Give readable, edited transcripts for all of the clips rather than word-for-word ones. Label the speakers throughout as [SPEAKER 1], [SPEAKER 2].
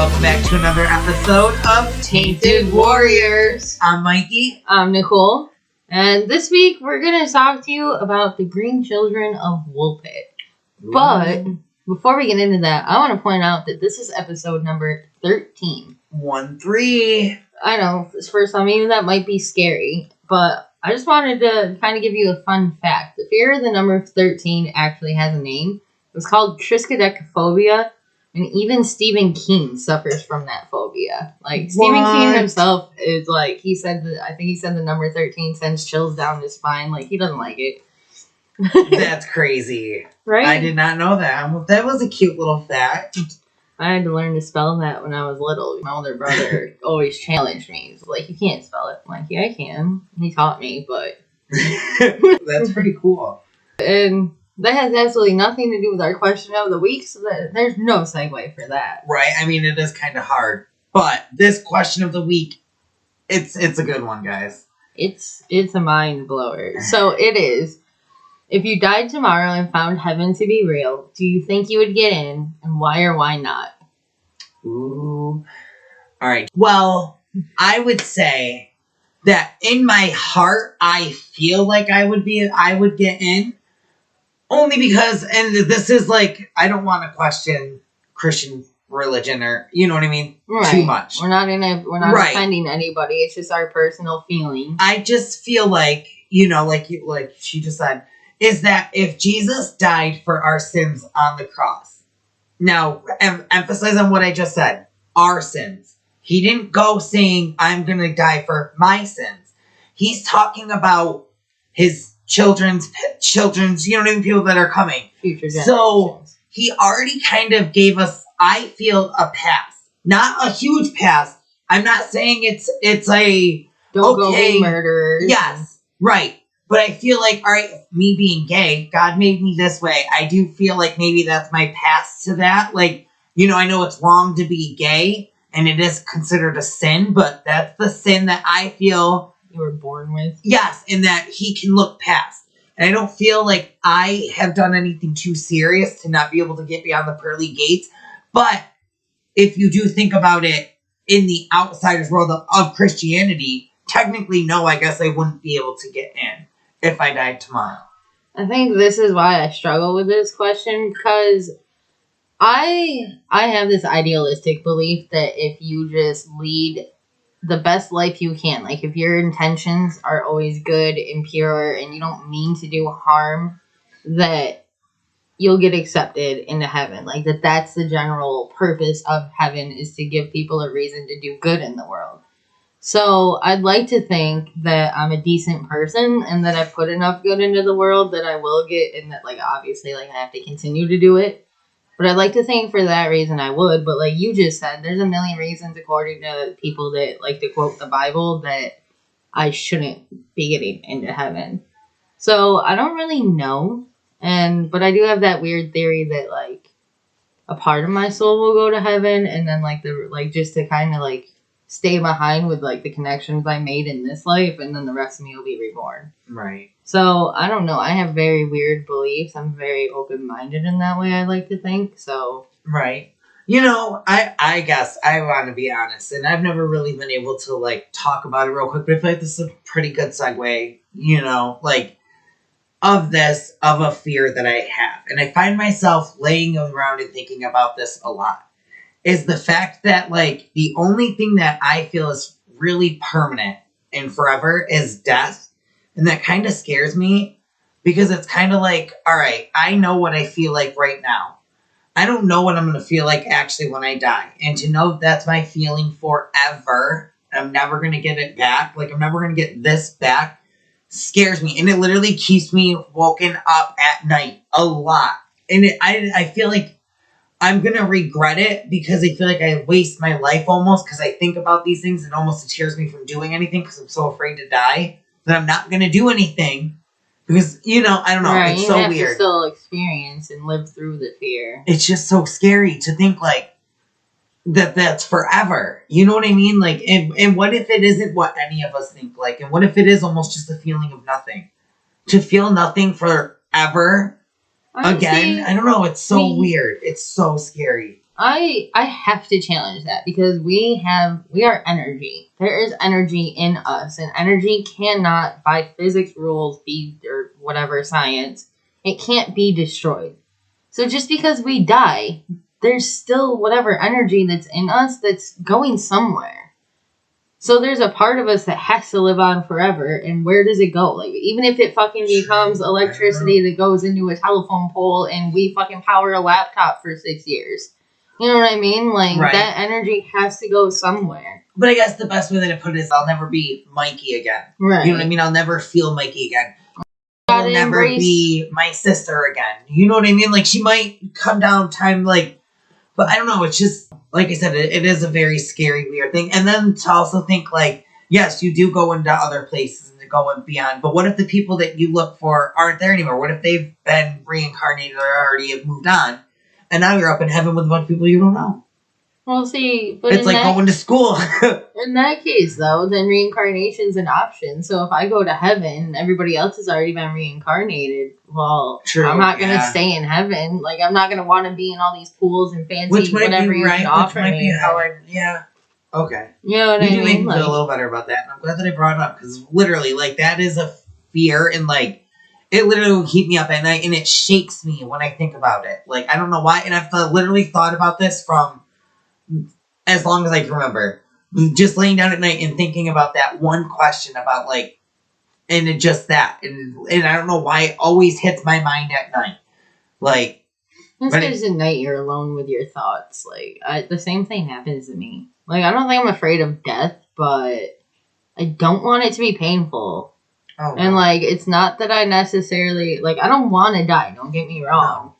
[SPEAKER 1] welcome back to another episode of
[SPEAKER 2] Tainted Warriors.
[SPEAKER 1] I'm Mikey.
[SPEAKER 2] I'm Nicole. And this week we're going to talk to you about the Green Children of Woolpit. But before we get into that, I want to point out that this is episode number 13.
[SPEAKER 1] 1-3.
[SPEAKER 2] I know, for some of you that might be scary, but I just wanted to kind of give you a fun fact. The fear of the number 13 actually has a name. It's called triskaidekaphobia. And even Stephen King suffers from that phobia. Like, Stephen King himself is like, I think he said the number 13 sends chills down his spine. Like, he doesn't like it.
[SPEAKER 1] That's crazy.
[SPEAKER 2] Right?
[SPEAKER 1] I did not know that. That was a cute little fact.
[SPEAKER 2] I had to learn to spell that when I was little. My older brother always challenged me. He's like, you can't spell it. I'm like, yeah, I can. He taught me, but...
[SPEAKER 1] That's pretty cool.
[SPEAKER 2] And... that has absolutely nothing to do with our question of the week, so there's no segue for that.
[SPEAKER 1] Right, I mean, it is kind of hard. But this question of the week, it's a good one, guys.
[SPEAKER 2] It's a mind blower. So it is. If you died tomorrow and found heaven to be real, do you think you would get in, and why or why not?
[SPEAKER 1] Ooh. All right. Well, I would say that in my heart, I feel like I would get in. Only because, and this is like, I don't want to question Christian religion or, you know what I mean?
[SPEAKER 2] Right.
[SPEAKER 1] Too much.
[SPEAKER 2] We're not offending anybody. It's just our personal feeling.
[SPEAKER 1] I just feel like, you know, like she just said, is that if Jesus died for our sins on the cross, now emphasize on what I just said, our sins. He didn't go saying, I'm going to die for my sins. He's talking about his children's, you know what I mean, people that are coming.
[SPEAKER 2] Future generations.
[SPEAKER 1] So he already kind of gave us, I feel, a pass. Not a huge pass. I'm not saying it's a
[SPEAKER 2] don't go be murderers.
[SPEAKER 1] Yes, right. But I feel like, all right, me being gay, God made me this way. I do feel like maybe that's my pass to that. Like, you know, I know it's wrong to be gay, and it is considered a sin, but that's the sin that I feel
[SPEAKER 2] you were born with.
[SPEAKER 1] Yes, and that he can look past. And I don't feel like I have done anything too serious to not be able to get beyond the pearly gates. But if you do think about it in the outsider's world of Christianity, technically, no, I guess I wouldn't be able to get in if I died tomorrow.
[SPEAKER 2] I think this is why I struggle with this question, because I have this idealistic belief that if you just lead the best life you can, like if your intentions are always good and pure and you don't mean to do harm, that you'll get accepted into heaven. Like that's the general purpose of heaven, is to give people a reason to do good in the world. So I'd like to think that I'm a decent person and that I've put enough good into the world that I will get, and that like obviously like I have to continue to do it. But I'd like to think for that reason I would. But like you just said, there's a million reasons, according to people that like to quote the Bible, that I shouldn't be getting into heaven. So I don't really know. But I do have that weird theory that like a part of my soul will go to heaven, and then like just to kind of like stay behind with like the connections I made in this life, and then the rest of me will be reborn.
[SPEAKER 1] Right.
[SPEAKER 2] So, I don't know. I have very weird beliefs. I'm very open-minded in that way, I like to think. So,
[SPEAKER 1] right. You know, I guess I want to be honest, and I've never really been able to like talk about it real quick, but I feel like this is a pretty good segue, you know, like of a fear that I have. And I find myself laying around and thinking about this a lot, is the fact that like the only thing that I feel is really permanent and forever is death. And that kind of scares me, because it's kind of like, all right, I know what I feel like right now. I don't know what I'm going to feel like actually when I die. And to know that's my feeling forever, I'm never going to get it back, like I'm never going to get this back, scares me. And it literally keeps me woken up at night a lot. And I feel like I'm going to regret it, because I feel like I waste my life almost, because I think about these things and it almost deters me from doing anything, because I'm so afraid to die that I'm not going to do anything, because, you know, I don't know.
[SPEAKER 2] Right,
[SPEAKER 1] it's so weird.
[SPEAKER 2] You have to still experience and live through the fear.
[SPEAKER 1] It's just so scary to think like that's forever. You know what I mean? Like, and what if it isn't what any of us think like? And what if it is almost just a feeling of nothing? To feel nothing forever again? I don't know. It's so weird. It's so scary.
[SPEAKER 2] I have to challenge that because we are energy. There is energy in us, and energy cannot, by physics rules, or whatever science, it can't be destroyed. So just because we die, there's still whatever energy that's in us that's going somewhere. So there's a part of us that has to live on forever, and where does it go? Like, even if it fucking becomes electricity that goes into a telephone pole and we fucking power a laptop for 6 years. You know what I mean? Like, that energy has to go somewhere.
[SPEAKER 1] But I guess the best way that I put it is I'll never be Mikey again.
[SPEAKER 2] Right.
[SPEAKER 1] You know what I mean? I'll never feel Mikey again. I'll never be my sister again. You know what I mean? Like, she might come down time, like, but I don't know. It's just, like I said, it is a very scary, weird thing. And then to also think, like, yes, you do go into other places and go and beyond, but what if the people that you look for aren't there anymore? What if they've been reincarnated or already have moved on? And now you're up in heaven with a bunch of people you don't know.
[SPEAKER 2] Well, see, but
[SPEAKER 1] it's like going to school.
[SPEAKER 2] In that case, though, then reincarnation's an option. So if I go to heaven, everybody else has already been reincarnated. Well, true, I'm not going to stay in heaven. Like, I'm not going to want to be in all these pools and fancy whatever you can offer me.
[SPEAKER 1] Yeah. Okay.
[SPEAKER 2] You know what I mean?
[SPEAKER 1] You do make me feel a little better about that. And I'm glad that I brought it up because literally, like, that is a fear and, like, it literally will keep me up at night, and it shakes me when I think about it. Like, I don't know why, and I've literally thought about this from as long as I can remember. Just laying down at night and thinking about that one question about, like, and it just that. And I don't know why it always hits my mind at night. Like,
[SPEAKER 2] it's because at night you're alone with your thoughts. Like, the same thing happens to me. Like, I don't think I'm afraid of death, but I don't want it to be painful. Oh, and, like, it's not that I necessarily... Like, I don't want to die, don't get me wrong. No.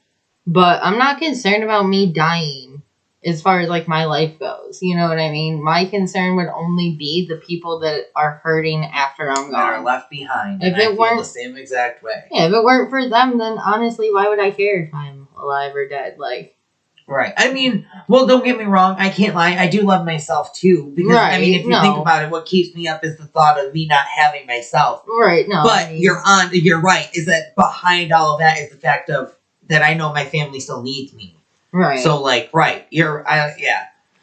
[SPEAKER 2] But I'm not concerned about me dying as far as, like, my life goes. You know what I mean? My concern would only be the people that are hurting after I'm gone.
[SPEAKER 1] That are left behind. If it weren't the same exact way.
[SPEAKER 2] Yeah, if it weren't for them, then honestly, why would I care if I'm alive or dead? Like...
[SPEAKER 1] Right. I mean, well, don't get me wrong. I can't lie. I do love myself, too. Because, I mean, if you think about it, what keeps me up is the thought of me not having myself.
[SPEAKER 2] Right, no.
[SPEAKER 1] But you're right, is that behind all of that is the fact of that I know my family still needs me.
[SPEAKER 2] Right.
[SPEAKER 1] So, like, right. Yeah.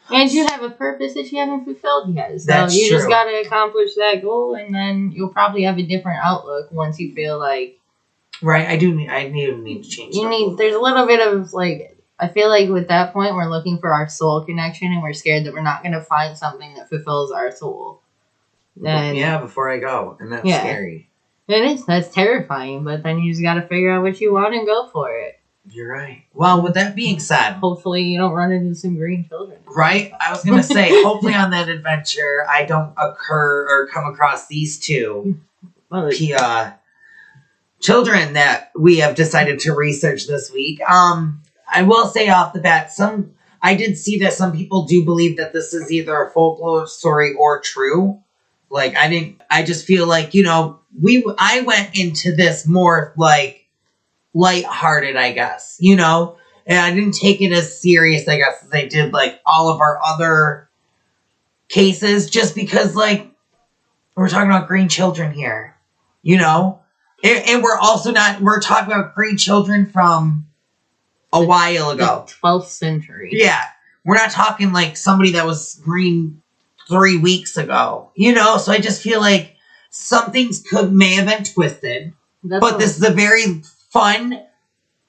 [SPEAKER 2] And you have a purpose that you haven't fulfilled yet. So you just got to accomplish that goal, and then you'll probably have a different outlook once you feel like...
[SPEAKER 1] Right. I need to change
[SPEAKER 2] there's a little bit of, like... I feel like with that point, we're looking for our soul connection, and we're scared that we're not going to find something that fulfills our soul.
[SPEAKER 1] And, yeah, before I go. And that's scary.
[SPEAKER 2] It is. That's terrifying. But then you just got to figure out what you want and go for it.
[SPEAKER 1] You're right. Well, with that being said...
[SPEAKER 2] Hopefully you don't run into some green children.
[SPEAKER 1] Right? I was going to say, hopefully on that adventure, I don't come across these two children that we have decided to research this week. I will say off the bat, I did see that some people do believe that this is either a folklore story or true. Like, I just feel like, you know, I went into this more, like, lighthearted, I guess, you know? And I didn't take it as serious, I guess, as I did, like, all of our other cases, just because, like, we're talking about green children here, you know? And we're also we're talking about green children from... a while ago.
[SPEAKER 2] The 12th century.
[SPEAKER 1] Yeah. We're not talking like somebody that was green 3 weeks ago. You know? So I just feel like some things may have been twisted. But this is a very fun,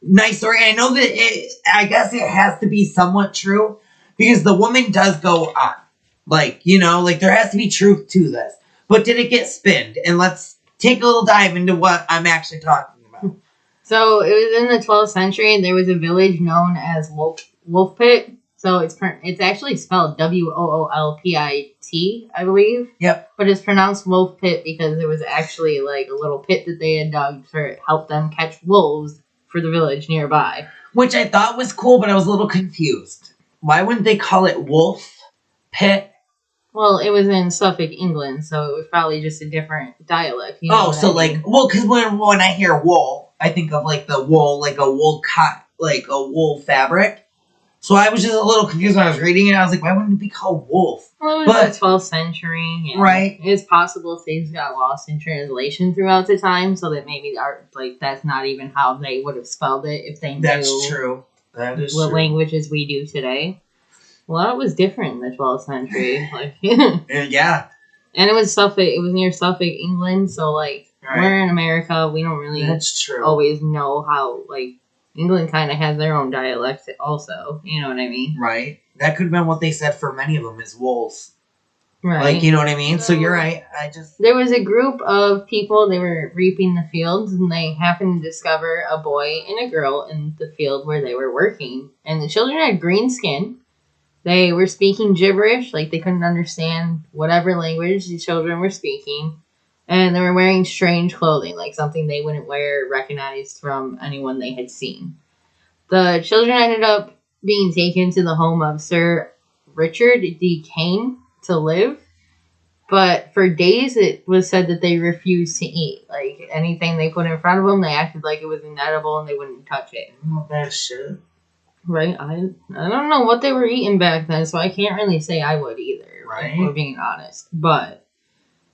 [SPEAKER 1] nice story. And I know that I guess it has to be somewhat true. Because the woman does go on. Like, you know, like there has to be truth to this. But did it get spinned? And let's take a little dive into what I'm actually talking about.
[SPEAKER 2] So it was in the 12th century, and there was a village known as Woolpit. So it's actually spelled Woolpit, I believe.
[SPEAKER 1] Yep.
[SPEAKER 2] But it's pronounced Woolpit because it was actually like a little pit that they had dug to help them catch wolves for the village nearby.
[SPEAKER 1] Which I thought was cool, but I was a little confused. Why wouldn't they call it Wolf Pit?
[SPEAKER 2] Well, it was in Suffolk, England, so it was probably just a different dialect. You know
[SPEAKER 1] because when I hear wool, I think of like the wool, like a wool cut, like a wool fabric. So I was just a little confused when I was reading it. I was like, why wouldn't it be called wolf?
[SPEAKER 2] Well, it was the 12th century.
[SPEAKER 1] Right.
[SPEAKER 2] It's possible things got lost in translation throughout the time, so that maybe that's not even how they would have spelled it if they knew.
[SPEAKER 1] That's true. That is
[SPEAKER 2] what languages we do today. Well, it was different in the 12th century. Like,
[SPEAKER 1] Yeah.
[SPEAKER 2] and it was Suffolk. It was near Suffolk, England. So, like,
[SPEAKER 1] Right.
[SPEAKER 2] we're in America. We don't really
[SPEAKER 1] That's true.
[SPEAKER 2] always know how, like, England kind of has their own dialect also. You know what I mean?
[SPEAKER 1] Right. That could have been what they said for many of them is wolves.
[SPEAKER 2] Right.
[SPEAKER 1] Like, you know what I mean? So you're right.
[SPEAKER 2] There was a group of people, they were reaping the fields, and they happened to discover a boy and a girl in the field where they were working. And the children had green skin. They were speaking gibberish, like they couldn't understand whatever language the children were speaking. And they were wearing strange clothing, like something they wouldn't wear or recognize from anyone they had seen. The children ended up being taken to the home of Sir Richard D. Kane to live. But for days, it was said that they refused to eat. Like, anything they put in front of them, they acted like it was inedible and they wouldn't touch it.
[SPEAKER 1] Oh, that shit.
[SPEAKER 2] Right? I don't know what they were eating back then, so I can't really say I would either.
[SPEAKER 1] Right.
[SPEAKER 2] If we're being honest. But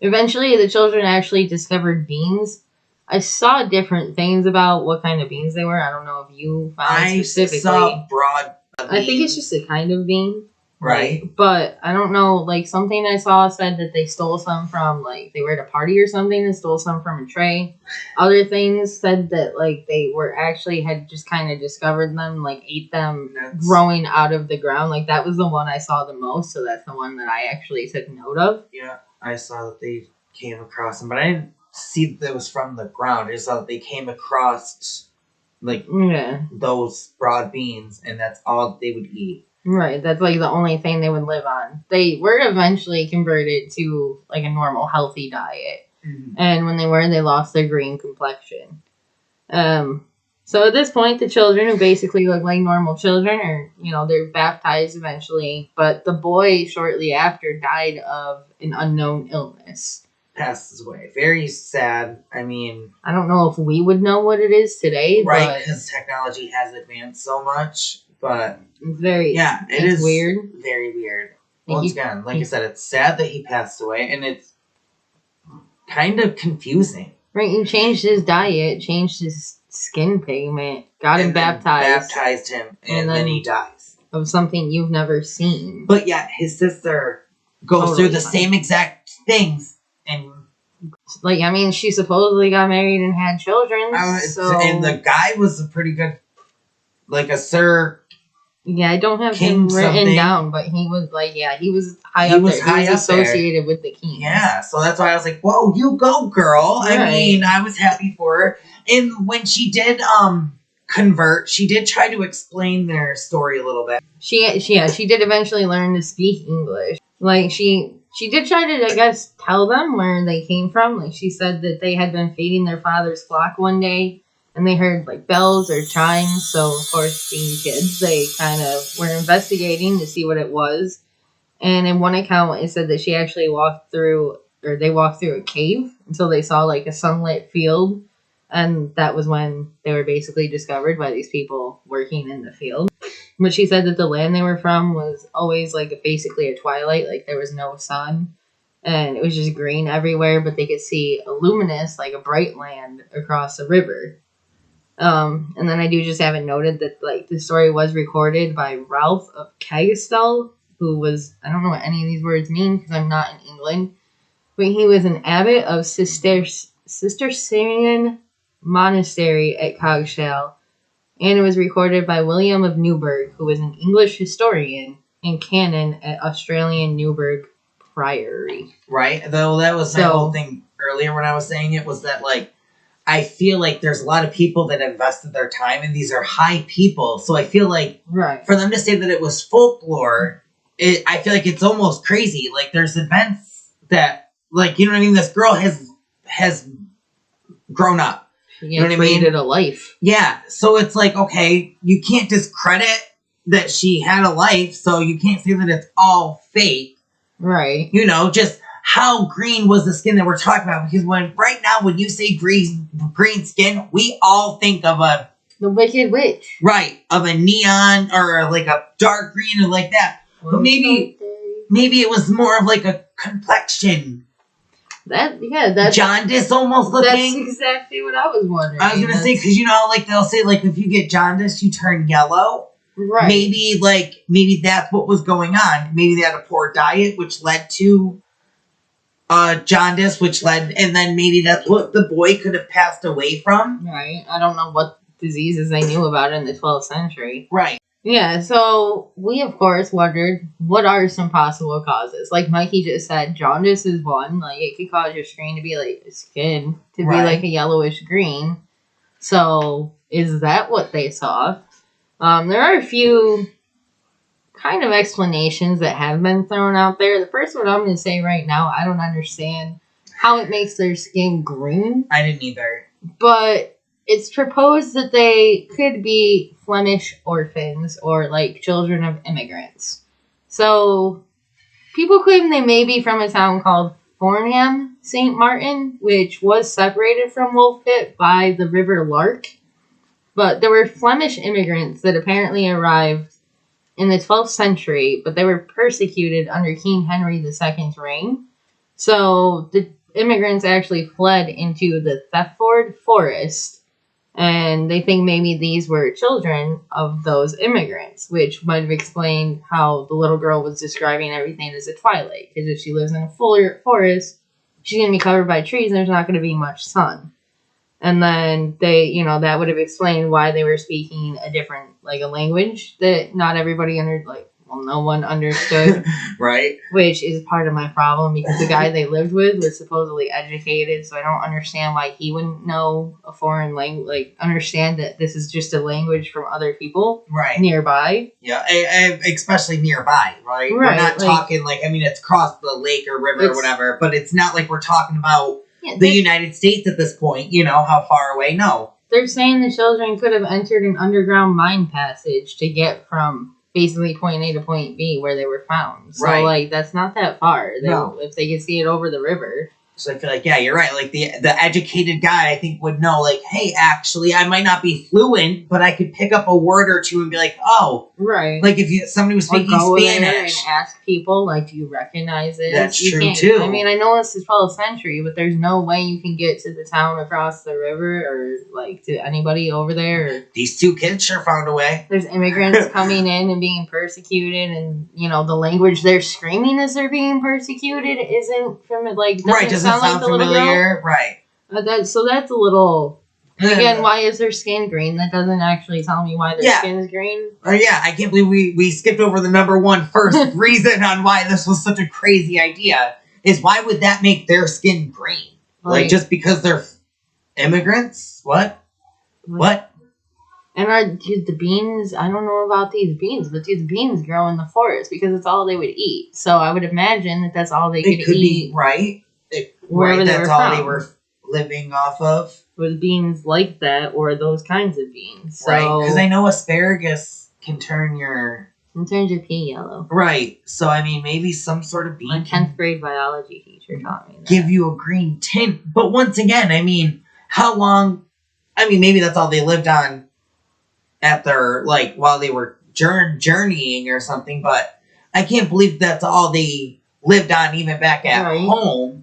[SPEAKER 2] eventually, the children actually discovered beans. I saw different things about what kind of beans they were. I don't know if you found specifically.
[SPEAKER 1] I saw broad beans.
[SPEAKER 2] I think it's just a kind of bean.
[SPEAKER 1] Right.
[SPEAKER 2] Like, but I don't know, like, something I saw said that they stole some from, like, they were at a party or something and stole some from a tray. Other things said that, like, they were actually had just kind of discovered them, like, ate them growing out of the ground. Like, that was the one I saw the most, so that's the one that I actually took note of.
[SPEAKER 1] Yeah, I saw that they came across them, but I didn't see that it was from the ground. I just saw that they came across, like, those broad beans, and that's all they would eat.
[SPEAKER 2] Right, that's like the only thing they would live on. They were eventually converted to like a normal, healthy diet. Mm-hmm. And when they were, they lost their green complexion. So at this point, the children who basically look like normal children are, they're baptized eventually. But the boy shortly after died of an unknown illness.
[SPEAKER 1] Passes away. Very sad. I mean,
[SPEAKER 2] I don't know if we would know what it is today.
[SPEAKER 1] Right, because technology has advanced so much. But
[SPEAKER 2] it's very,
[SPEAKER 1] it is
[SPEAKER 2] weird.
[SPEAKER 1] Very weird. Once again, like I said, it's sad that he passed away, and it's kind of confusing.
[SPEAKER 2] Right, he changed his diet, changed his skin pigment, got him baptized.
[SPEAKER 1] Baptized him, and then he dies.
[SPEAKER 2] Of something you've never seen.
[SPEAKER 1] But yeah, his sister goes through the same exact things. And
[SPEAKER 2] like, I mean, she supposedly got married and had children.
[SPEAKER 1] And the guy was a pretty good, like a Sir.
[SPEAKER 2] Yeah, I don't have him written down, but he was like, he was high up there. He was associated with the king.
[SPEAKER 1] Yeah, so that's why I was like, whoa, you go, girl. Right. I mean, I was happy for her. And when she did convert, she did try to explain their story a little bit.
[SPEAKER 2] She did eventually learn to speak English. Like, she did try to, I guess, tell them where they came from. Like, she said that they had been feeding their father's flock one day. And they heard, like, bells or chimes. So, of course, being kids, they kind of were investigating to see what it was. And in one account, it said that she actually walked through a cave until they saw, like, a sunlit field. And that was when they were basically discovered by these people working in the field. But she said that the land they were from was always, like, basically a twilight. Like, there was no sun. And it was just green everywhere. But they could see a luminous, like, a bright land across a river. And then I do just have it noted that, like, the story was recorded by Ralph of Cagastel, who was, I don't know what any of these words mean because I'm not in England, but he was an abbot of Cistercian monastery at Coggeshall, and it was recorded by William of Newburgh, who was an English historian and canon at Australian Newburgh Priory.
[SPEAKER 1] Right, though that was my whole thing earlier when I was saying it, was that, like, I feel like there's a lot of people that invested their time, and these are high people. So I feel like for them to say that it was folklore, I feel like it's almost crazy. Like, there's events that, like, you know what I mean? This girl has grown up.
[SPEAKER 2] You know what I mean? Created a life.
[SPEAKER 1] Yeah. So it's like, okay, you can't discredit that she had a life, so you can't say that it's all fake.
[SPEAKER 2] Right.
[SPEAKER 1] Just how green was the skin that we're talking about? Because right now, when you say green skin, we all think of
[SPEAKER 2] the Wicked Witch.
[SPEAKER 1] Right. Of a neon or like a dark green or like that. But maybe it was more of like a complexion.
[SPEAKER 2] That's
[SPEAKER 1] jaundice almost looking.
[SPEAKER 2] That's exactly what I was wondering.
[SPEAKER 1] I was going to say, because like they'll say, like, if you get jaundice, you turn yellow.
[SPEAKER 2] Right.
[SPEAKER 1] Maybe that's what was going on. Maybe they had a poor diet, which led to jaundice, and then maybe that's what the boy could have passed away from.
[SPEAKER 2] Right. I don't know what diseases they knew about in the 12th century.
[SPEAKER 1] Right.
[SPEAKER 2] Yeah, so we, of course, wondered what are some possible causes. Like Mikey just said, jaundice is one. Like, it could cause your skin to be be like a yellowish green. So, is that what they saw? There are a few kind of explanations that have been thrown out there. The first one I'm going to say right now, I don't understand how it makes their skin green.
[SPEAKER 1] I didn't either.
[SPEAKER 2] But it's proposed that they could be Flemish orphans or like children of immigrants. So people claim they may be from a town called Fornham, St. Martin, which was separated from Woolpit by the River Lark. But there were Flemish immigrants that apparently arrived in the 12th century, but they were persecuted under King Henry II's reign. So the immigrants actually fled into the Thetford Forest, and they think maybe these were children of those immigrants, which might have explained how the little girl was describing everything as a twilight, because if she lives in a full forest, she's going to be covered by trees and there's not going to be much sun. And then that would have explained why they were speaking a different, a language that not everybody no one understood.
[SPEAKER 1] Right.
[SPEAKER 2] Which is part of my problem, because the guy they lived with was supposedly educated, so I don't understand why he wouldn't know a foreign language, understand that this is just a language from other people nearby.
[SPEAKER 1] Yeah, especially nearby, right? We're not talking, it's across the lake or river or whatever, but it's not like we're talking about the United States at this point, how far away, no.
[SPEAKER 2] They're saying the children could have entered an underground mine passage to get from basically point A to point B where they were found. So, that's not that far. No. If they could see it over the river.
[SPEAKER 1] So I feel like, yeah, you're right. Like, the educated guy, I think, would know, hey, actually, I might not be fluent, but I could pick up a word or two and be like, oh.
[SPEAKER 2] Right.
[SPEAKER 1] Like, if somebody was speaking Spanish.
[SPEAKER 2] And ask people, do you recognize it?
[SPEAKER 1] That's true, too.
[SPEAKER 2] I mean, I know it's the 12th century, but there's no way you can get to the town across the river or, to anybody over there.
[SPEAKER 1] These two kids sure found a way.
[SPEAKER 2] There's immigrants coming in and being persecuted, and, the language they're screaming as they're being persecuted isn't from it,
[SPEAKER 1] doesn't sound
[SPEAKER 2] the
[SPEAKER 1] familiar. Right.
[SPEAKER 2] That's a little. And again, why is their skin green? That doesn't actually tell me why their skin is green.
[SPEAKER 1] I can't believe we skipped over the number one first reason on why this was such a crazy idea. Is why would that make their skin green? Just because they're immigrants? What? What?
[SPEAKER 2] And the beans, I don't know about these beans, but these beans grow in the forest because it's all they would eat. So I would imagine that that's all they could eat.
[SPEAKER 1] Be, right. That's all they were living off of.
[SPEAKER 2] With beans like that, or those kinds of beans. So,
[SPEAKER 1] right, because I know asparagus can turn your...
[SPEAKER 2] It turns your pea yellow.
[SPEAKER 1] Right, so I mean, maybe some sort of bean...
[SPEAKER 2] My 10th grade biology teacher taught me that.
[SPEAKER 1] Give you a green tint. But once again, I mean, how long... I mean, maybe that's all they lived on at their, while they were journeying or something, but I can't believe that's all they lived on even back at home.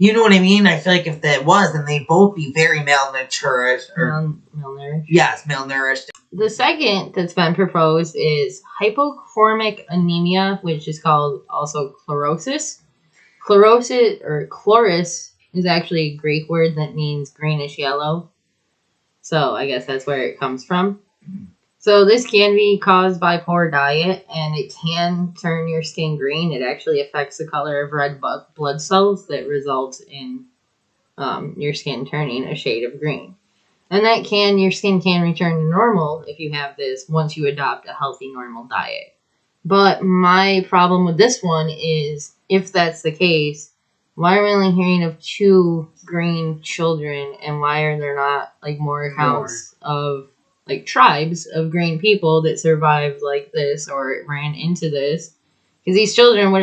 [SPEAKER 1] You know what I mean? I feel like if that was, then they'd both be very malnourished.
[SPEAKER 2] Malnourished.
[SPEAKER 1] Yes, malnourished.
[SPEAKER 2] The second that's been proposed is hypochromic anemia, which is called also chlorosis. Chloris is actually a Greek word that means greenish yellow. So I guess that's where it comes from. So this can be caused by poor diet, and it can turn your skin green. It actually affects the color of red blood cells that result in your skin turning a shade of green. And your skin can return to normal if you have this once you adopt a healthy, normal diet. But my problem with this one is, if that's the case, why are we only hearing of 2 green children, and why are there not more accounts of tribes of green people that survived like this or ran into this? Because these children would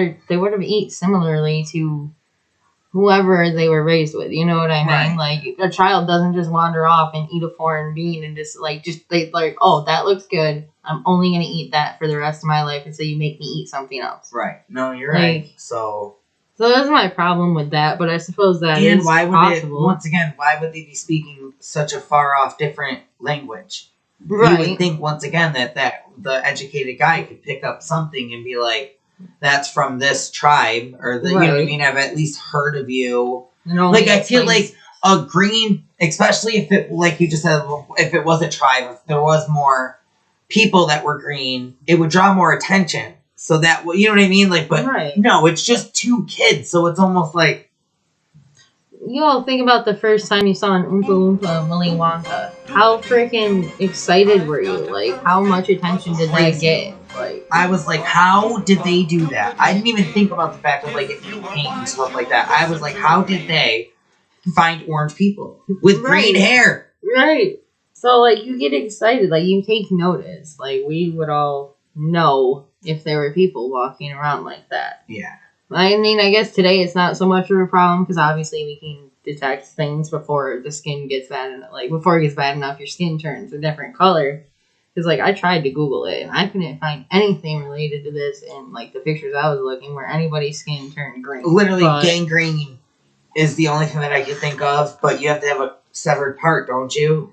[SPEAKER 2] have eaten similarly to whoever they were raised with. You know what I mean?
[SPEAKER 1] Right.
[SPEAKER 2] A child doesn't just wander off and eat a foreign bean and oh, that looks good, I'm only going to eat that for the rest of my life until you make me eat something else.
[SPEAKER 1] Right. No, you're right. So
[SPEAKER 2] that's my problem with that, but I suppose that
[SPEAKER 1] is
[SPEAKER 2] possible.
[SPEAKER 1] Once again, why would they be speaking such a far off different language? you would think once again that the educated guy could pick up something and be like, that's from this tribe, or you know what I mean? I've at least heard of you. Like, I feel like a green, especially if it, like you just said, if it was a tribe, if there was more people that were green, it would draw more attention. So that, you know what I mean? Like, but no, it's just two kids, so it's almost like,
[SPEAKER 2] you all think about the first time you saw an Oompa Loompa Willy Wonka. How freaking excited were you? Like, how much attention did that get? Like,
[SPEAKER 1] I was like, how did they do that? I didn't even think about the fact of, like, if you paint and stuff like that. I was like, how did they find orange people with green hair?
[SPEAKER 2] Right. So, like, you get excited. Like, you take notice. Like, we would all know if there were people walking around like that.
[SPEAKER 1] Yeah.
[SPEAKER 2] I mean, I guess today it's not so much of a problem because obviously we can detect things before the skin gets bad enough. Like, before it gets bad enough, your skin turns a different color. Because, like, I tried to Google it and I couldn't find anything related to this in, like, the pictures I was looking where anybody's skin turned green.
[SPEAKER 1] Literally, gangrene is the only thing that I could think of, but you have to have a severed part, don't you?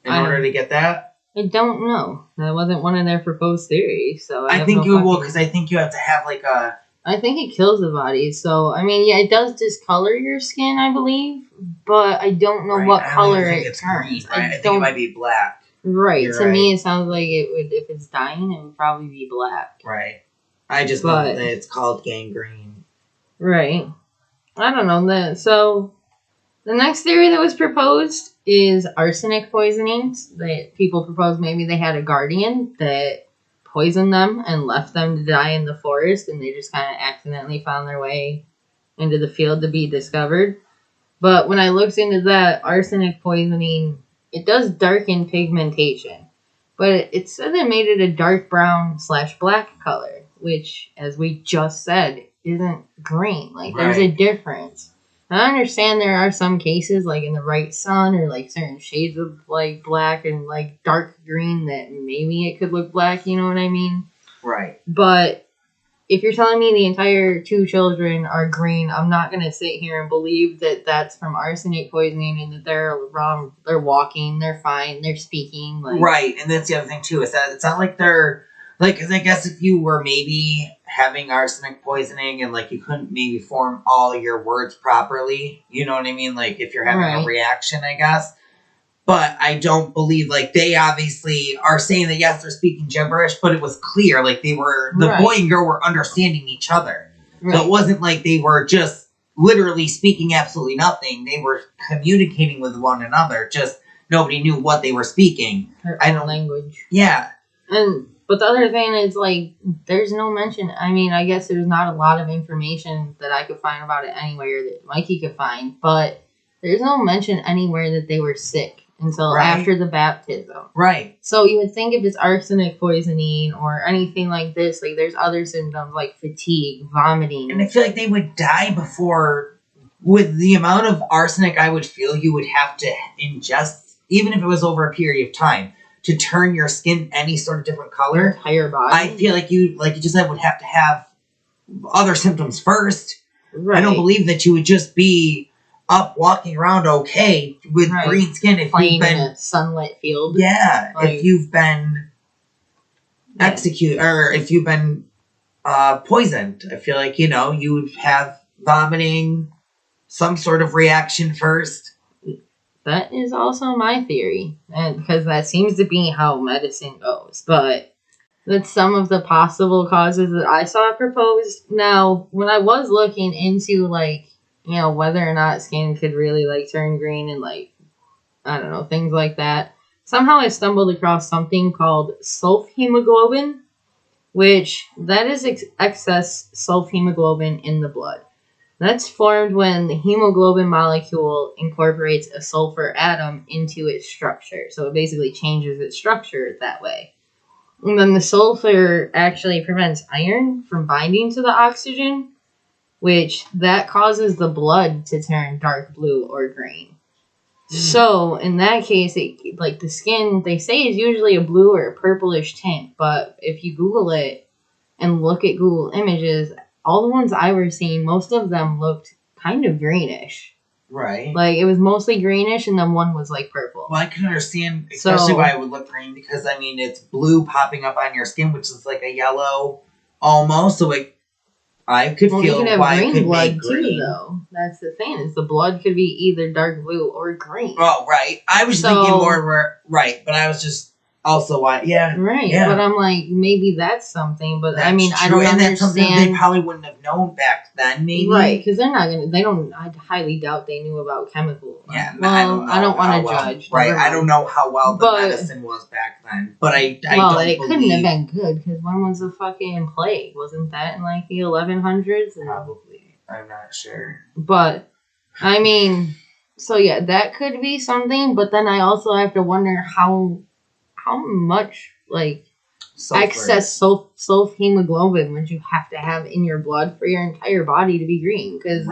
[SPEAKER 1] In order to get that?
[SPEAKER 2] I don't know. That wasn't one of their proposed theories, so
[SPEAKER 1] I think you will, because I think you have to have, like, a...
[SPEAKER 2] I think it kills the body, so, I mean, yeah, it does discolor your skin, I believe, but I don't know what color it turns.
[SPEAKER 1] I think it might be black.
[SPEAKER 2] Right. To me, it sounds like it would, if it's dying, it would probably be black.
[SPEAKER 1] Right. I just know that it's called gangrene.
[SPEAKER 2] Right. I don't know. So, the next theory that was proposed is arsenic poisonings. That people proposed maybe they had a guardian that poisoned them and left them to die in the forest, and they just kind of accidentally found their way into the field to be discovered. But when I looked into that, arsenic poisoning, it does darken pigmentation. But it said it made it a dark brown/black color, which, as we just said, isn't green. Like, there's a difference. I understand there are some cases, like in the right sun, or like certain shades of like black and like dark green that maybe it could look black, you know what I mean?
[SPEAKER 1] Right.
[SPEAKER 2] But if you're telling me the entire two children are green, I'm not going to sit here and believe that that's from arsenic poisoning and that they're wrong. They're walking, they're fine, they're speaking. Like,
[SPEAKER 1] right, and that's the other thing too, is that it's not like they're, like, because I guess if you were maybe having arsenic poisoning and, like, you couldn't maybe form all your words properly, you know what I mean? Like, if you're having a reaction, I guess. But I don't believe, like, they obviously are saying that, yes, they're speaking gibberish, but it was clear, like, they were, the boy and girl were understanding each other. So it wasn't like they were just literally speaking absolutely nothing. They were communicating with one another, just nobody knew what they were speaking.
[SPEAKER 2] I don't language.
[SPEAKER 1] Yeah.
[SPEAKER 2] But the other thing is, like, there's no mention. I mean, I guess there's not a lot of information that I could find about it anywhere that Mikey could find, but there's no mention anywhere that they were sick until after the baptism. Right. So you would think if it's arsenic poisoning or anything like this, like, there's other symptoms like fatigue, vomiting.
[SPEAKER 1] And I feel like they would die before, with the amount of arsenic I would feel you would have to ingest, even if it was over a period of time, to turn your skin any sort of different color.
[SPEAKER 2] Your entire body.
[SPEAKER 1] I feel like you just said, would have to have other symptoms first. Right. I don't believe that you would just be up walking around okay with green skin if
[SPEAKER 2] playing
[SPEAKER 1] you've been
[SPEAKER 2] in a sunlit field.
[SPEAKER 1] Yeah, like, if you've been executed or if you've been poisoned. I feel like, you know, you would have vomiting, some sort of reaction first.
[SPEAKER 2] That is also my theory, and because that seems to be how medicine goes. But that's some of the possible causes that I saw proposed. Now, when I was looking into, like, you know, whether or not skin could really, like, turn green and, like, I don't know, things like that, somehow I stumbled across something called Self-Hemoglobin, which that is excess self-hemoglobin in the blood. That's formed when the hemoglobin molecule incorporates a sulfur atom into its structure. So it basically changes its structure that way. And then the sulfur actually prevents iron from binding to the oxygen, which that causes the blood to turn dark blue or green. So in that case, like, the skin, they say, is usually a blue or a purplish tint. But if you Google it and look at Google images, all the ones I were seeing, most of them looked kind of greenish.
[SPEAKER 1] Right.
[SPEAKER 2] Like, it was mostly greenish, and then one was, like, purple.
[SPEAKER 1] Well, I can understand, especially why it would look green, because, I mean, it's blue popping up on your skin, which is like a yellow almost, so I could feel why it could make green.
[SPEAKER 2] Too, though. That's the thing, is the blood could be either dark blue or green.
[SPEAKER 1] Oh, right. I was thinking more, right, but I was just also why, yeah.
[SPEAKER 2] Right,
[SPEAKER 1] yeah.
[SPEAKER 2] But I'm like, maybe that's something, but
[SPEAKER 1] that's
[SPEAKER 2] I mean, I don't understand.
[SPEAKER 1] And that's something they probably wouldn't have known back then, maybe.
[SPEAKER 2] Right, because I highly doubt they knew about chemical.
[SPEAKER 1] Yeah,
[SPEAKER 2] well, I don't want to judge.
[SPEAKER 1] Right, I don't know how well the medicine was back then, but I don't
[SPEAKER 2] it couldn't have been good, because when was the fucking plague? Wasn't that in, like, the 1100s?
[SPEAKER 1] Probably. I'm not sure.
[SPEAKER 2] But, I mean, so yeah, that could be something, but then I also have to wonder how much, like, excess self-hemoglobin would you have to have in your blood for your entire body to be green? Because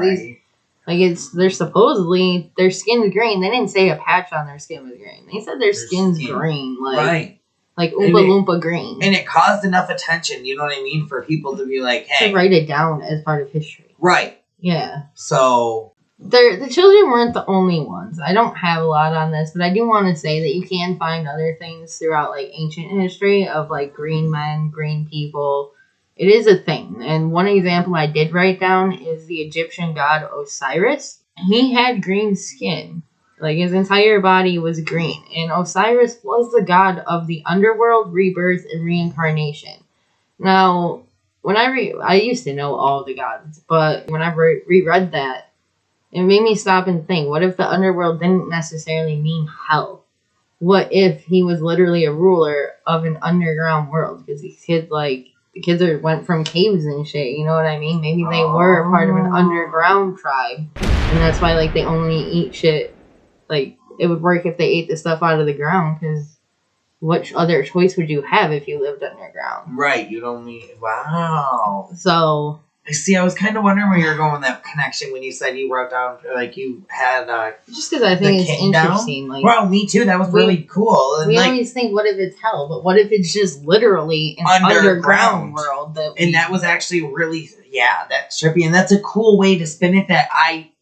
[SPEAKER 2] they're supposedly, their skin's green. They didn't say a patch on their skin was green. They said their skin's green. Like, like Oompa Loompa green.
[SPEAKER 1] And it caused enough attention, you know what I mean, for people to be like, hey.
[SPEAKER 2] To write it down as part of history.
[SPEAKER 1] Right.
[SPEAKER 2] Yeah.
[SPEAKER 1] So.
[SPEAKER 2] The children weren't the only ones. I don't have a lot on this, but I do want to say that you can find other things throughout, like, ancient history of, like, green men, green people. It is a thing. And one example I did write down is the Egyptian god Osiris. He had green skin. Like, his entire body was green. And Osiris was the god of the underworld, rebirth, and reincarnation. Now, when I used to know all the gods, but when I reread that, it made me stop and think, what if the underworld didn't necessarily mean hell? What if he was literally a ruler of an underground world? Because these kids, like, the kids went from caves and shit, you know what I mean? Maybe they were part of an underground tribe. And that's why, like, they only eat shit. Like, it would work if they ate the stuff out of the ground, because what other choice would you have if you lived underground?
[SPEAKER 1] Right, you'd only... Wow.
[SPEAKER 2] So...
[SPEAKER 1] See, I was kind of wondering where you were going with that connection when you said you wrote down, like, you had,
[SPEAKER 2] just because I think it's interesting. Like,
[SPEAKER 1] well, me too. That was really cool. And
[SPEAKER 2] we always think, what if it's hell? But what if it's just literally an underground world?
[SPEAKER 1] That was actually really, that's trippy. And that's a cool way to spin it that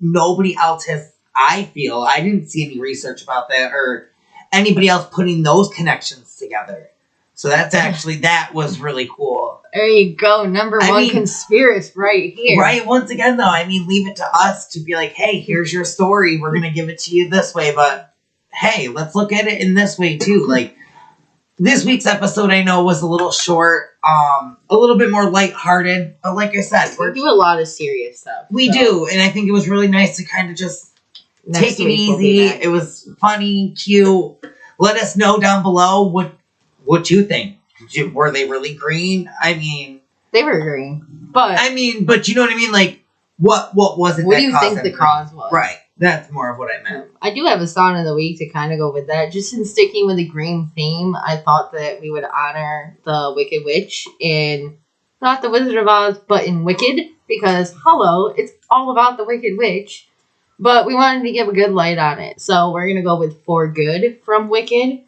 [SPEAKER 1] nobody else has, I feel. I didn't see any research about that or anybody else putting those connections together. So that was really cool.
[SPEAKER 2] There you go. Number one conspiracy right here.
[SPEAKER 1] Right. Once again, though, I mean, leave it to us to be like, hey, here's your story. We're going to give it to you this way. But, hey, let's look at it in this way, too. Like, this week's episode, I know, was a little short. A little bit more lighthearted. But like I said,
[SPEAKER 2] we do a lot of serious stuff.
[SPEAKER 1] We do. And I think it was really nice to kind of just take it easy. It was funny, cute. Let us know down below what you think. Were they really green? I mean...
[SPEAKER 2] They were green, but...
[SPEAKER 1] I mean, but you know what I mean? Like, what was it
[SPEAKER 2] what do you think the cause was?
[SPEAKER 1] Right. That's more of what I meant.
[SPEAKER 2] I do have a song of the week to kind of go with that. Just in sticking with the green theme, I thought that we would honor the Wicked Witch in... Not the Wizard of Oz, but in Wicked. Because, hello, it's all about the Wicked Witch. But we wanted to give a good light on it. So we're going to go with For Good from Wicked.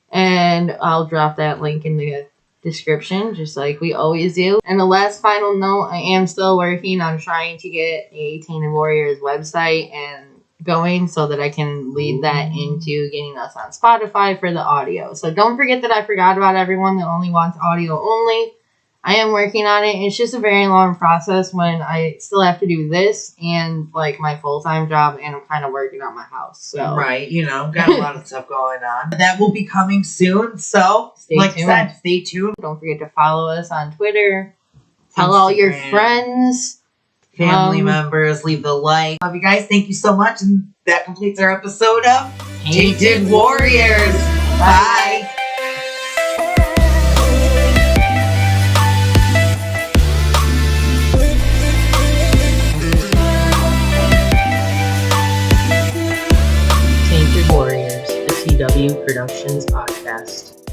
[SPEAKER 2] And I'll drop that link in the description, just like we always do. And the last final note, I am still working on trying to get a Tainted Warriors website and going so that I can lead that into getting us on Spotify for the audio. So don't forget that I forgot about everyone that only wants audio only. I am working on it. It's just a very long process when I still have to do this and, like, my full-time job, and I'm kind of working on my house. So
[SPEAKER 1] right, got a lot of stuff going on. That will be coming soon, so stay tuned.
[SPEAKER 2] Don't forget to follow us on Twitter. Tell all your friends.
[SPEAKER 1] Family members, leave the like. Love you guys. Thank you so much. And that completes our episode of Tainted Warriors. Bye.
[SPEAKER 2] Tainted Warriors, a TW Productions podcast.